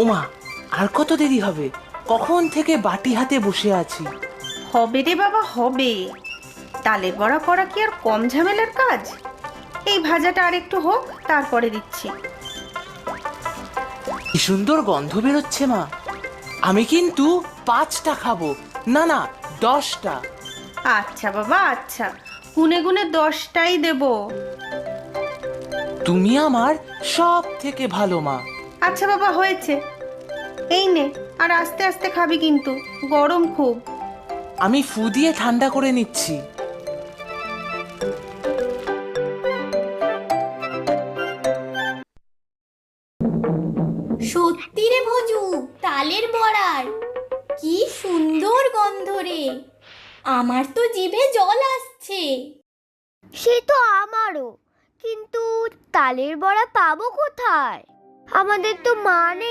ওমা, আর কত দেরি হবে? কখন থেকে বাটি হাতে বসে আছি। হবে রে বাবা, হবে। তালের বড়া করা কি আর কম ঝামেলার কাজ? এই ভাজাটা আর একটু হোক, তারপরে দিচ্ছি। কি সুন্দর গন্ধ বেরোচ্ছে মা। আমি কিন্তু 5টা খাবো, না না 10টা। আচ্ছা বাবা, আচ্ছা, গুনে গুনে 10টাই দেবো। তুমি আমার সব থেকে ভালো মা। আচ্ছা বাবা, হয়েছে। এই নে, আর আস্তে আস্তে খাবি কিন্তু, গরম খুব। আমি ফু দিয়ে ঠান্ডা করে নিচ্ছি। সত্যি রে ভজু, তালের বড়ার কি সুন্দর গন্ধ রে। আমার তো জিভে জল আসছে। সে তো আমারও, কিন্তু তালের বড়া পাবো কোথায়? আমাদের তো মা নেই।